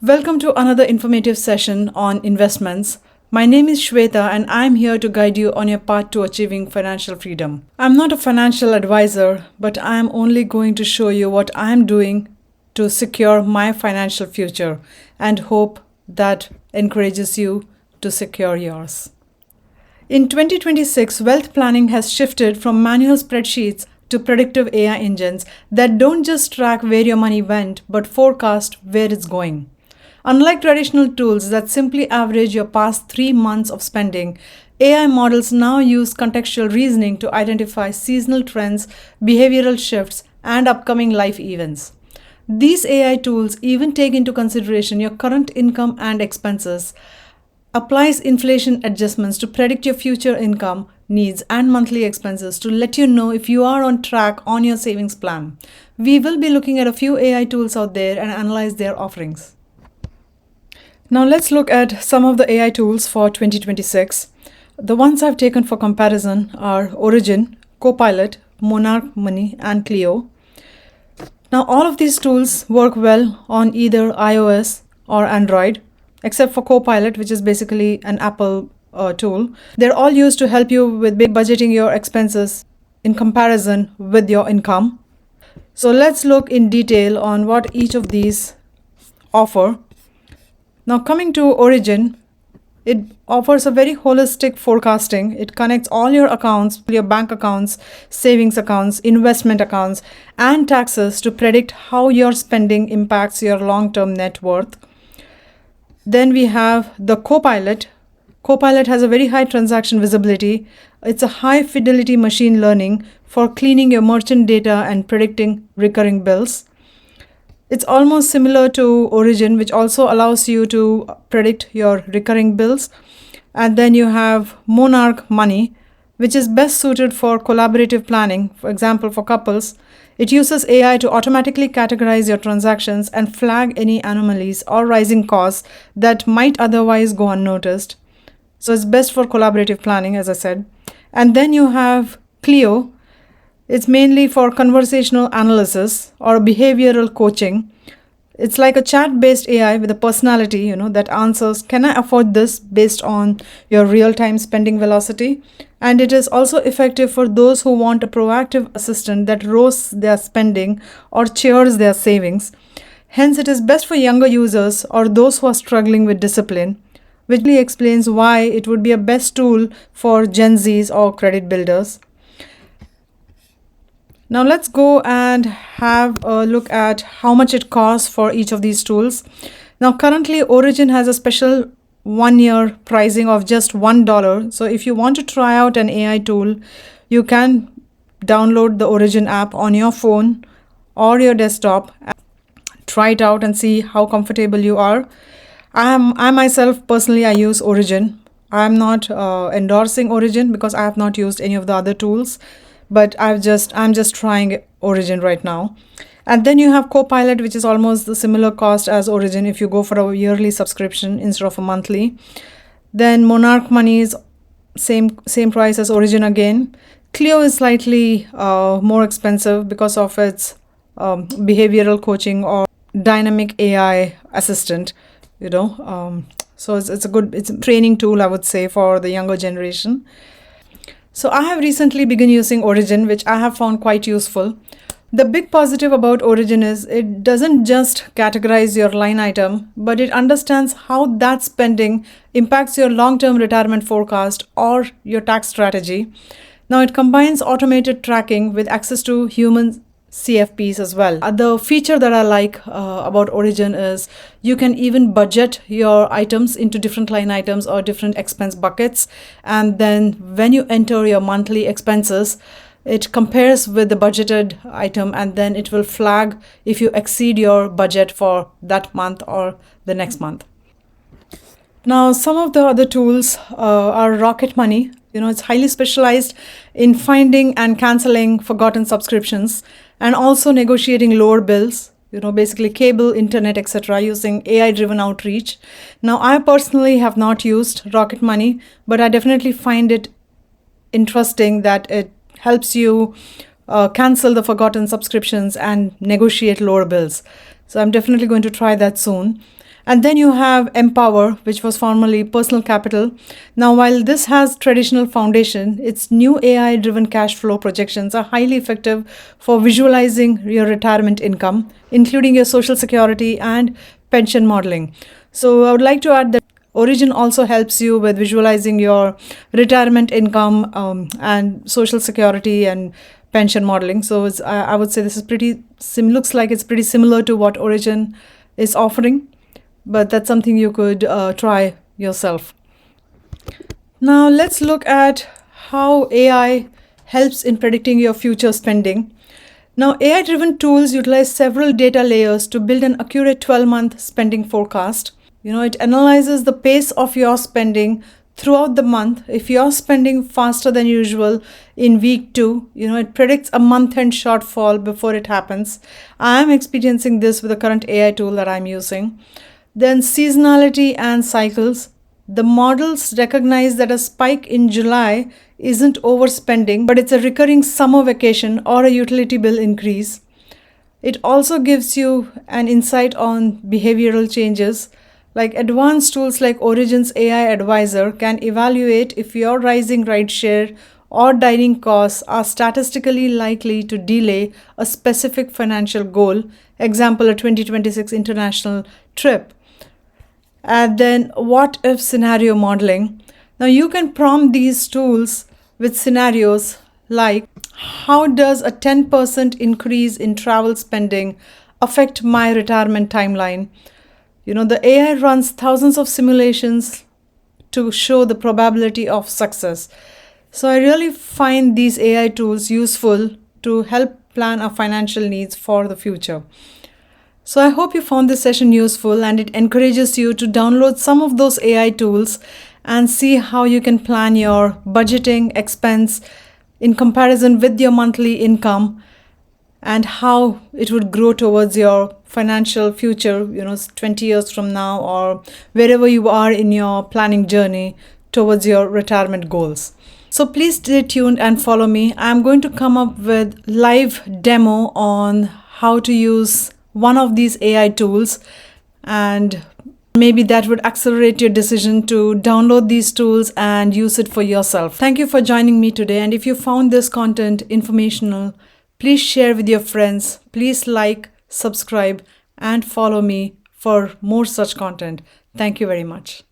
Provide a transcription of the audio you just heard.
Welcome to another informative session on investments. My name is Shweta and I'm here to guide you on your path to achieving financial freedom. I'm not a financial advisor, but I'm only going to show you what I'm doing to secure my financial future and hope that encourages you to secure yours. In 2026, wealth planning has shifted from manual spreadsheets to predictive AI engines that don't just track where your money went, but forecast where it's going. Unlike traditional tools that simply average your past 3 months of spending, AI models now use contextual reasoning to identify seasonal trends, behavioral shifts, and upcoming life events. These AI tools even take into consideration your current income and expenses, applies inflation adjustments to predict your future income needs and monthly expenses to let you know if you are on track on your savings plan. We will be looking at a few AI tools out there and analyze their offerings. Now let's look at some of the AI tools for 2026. The ones I've taken for comparison are Origin, Copilot, Monarch Money, and Clio. Now all of these tools work well on either iOS or Android, except for Copilot, which is basically an Apple tool. They're all used to help you with budgeting your expenses in comparison with your income. So let's look in detail on what each of these offer. Now coming to Origin, it offers a very holistic forecasting. It connects all your accounts, your bank accounts, savings accounts, investment accounts, and taxes to predict how your spending impacts your long-term net worth. Then we have the Copilot. Copilot has a very high transaction visibility. It's a high fidelity machine learning for cleaning your merchant data and predicting recurring bills. It's almost similar to Origin, which also allows you to predict your recurring bills. And then you have Monarch Money, which is best suited for collaborative planning, for example, for couples. It uses AI to automatically categorize your transactions and flag any anomalies or rising costs that might otherwise go unnoticed. So it's best for collaborative planning, as I said. And then you have Clio. It's mainly for conversational analysis or behavioral coaching. It's like a chat-based AI with a personality, that answers, can I afford this based on your real-time spending velocity? And it is also effective for those who want a proactive assistant that roasts their spending or cheers their savings. Hence, it is best for younger users or those who are struggling with discipline, which really explains why it would be a best tool for Gen Zs or credit builders. Now let's go and have a look at how much it costs for each of these tools. Now currently Origin has a special 1-year pricing of just $1. So if you want to try out an AI tool, you can download the Origin app on your phone or your desktop, try it out and see how comfortable you are. I myself personally, I use Origin. I'm not endorsing Origin because I have not used any of the other tools. But I'm just trying Origin right now. And then you have Copilot, which is almost the similar cost as Origin if you go for a yearly subscription instead of a monthly. Then Monarch Money is same price as Origin again. Clio is slightly more expensive because of its behavioral coaching or dynamic AI assistant, So it's a training tool, I would say, for the younger generation. So I have recently begun using Origin, which I have found quite useful. The big positive about Origin is it doesn't just categorize your line item, but it understands how that spending impacts your long-term retirement forecast or your tax strategy. Now it combines automated tracking with access to human CFPs as well. The feature that I like about Origin is you can even budget your items into different line items or different expense buckets. And then when you enter your monthly expenses, it compares with the budgeted item and then it will flag if you exceed your budget for that month or the next month. Now, some of the other tools are Rocket Money. It's highly specialized in finding and canceling forgotten subscriptions and also negotiating lower bills, basically cable, internet, etc., using AI-driven outreach. Now, I personally have not used Rocket Money, but I definitely find it interesting that it helps you cancel the forgotten subscriptions and negotiate lower bills. So I'm definitely going to try that soon. And then you have Empower, which was formerly Personal Capital. Now, while this has traditional foundation, its new AI-driven cash flow projections are highly effective for visualizing your retirement income, including your social security and pension modeling. So I would like to add that Origin also helps you with visualizing your retirement income and social security and pension modeling. So I would say this is looks like it's pretty similar to what Origin is offering, but that's something you could try yourself. Now let's look at how AI helps in predicting your future spending. Now, AI-driven tools utilize several data layers to build an accurate 12-month spending forecast. It analyzes the pace of your spending throughout the month. If you're spending faster than usual in week 2, it predicts a month-end shortfall before it happens. I'm experiencing this with the current AI tool that I'm using. Then seasonality and cycles. The models recognize that a spike in July isn't overspending, but it's a recurring summer vacation or a utility bill increase. It also gives you an insight on behavioral changes. Like advanced tools like Origin's AI Advisor can evaluate if your rising rideshare or dining costs are statistically likely to delay a specific financial goal, example, a 2026 international trip. And then what if scenario modeling. Now you can prompt these tools with scenarios like, how does a 10% increase in travel spending affect my retirement timeline? The AI runs thousands of simulations to show the probability of success. So I really find these AI tools useful to help plan our financial needs for the future. So I hope you found this session useful and it encourages you to download some of those AI tools and see how you can plan your budgeting expense in comparison with your monthly income and how it would grow towards your financial future, 20 years from now or wherever you are in your planning journey towards your retirement goals. So please stay tuned and follow me. I'm going to come up with live demo on how to use one of these AI tools, and maybe that would accelerate your decision to download these tools and use it for yourself. Thank you for joining me today. And if you found this content informational, please share with your friends. Please like, subscribe, and follow me for more such content. Thank you very much.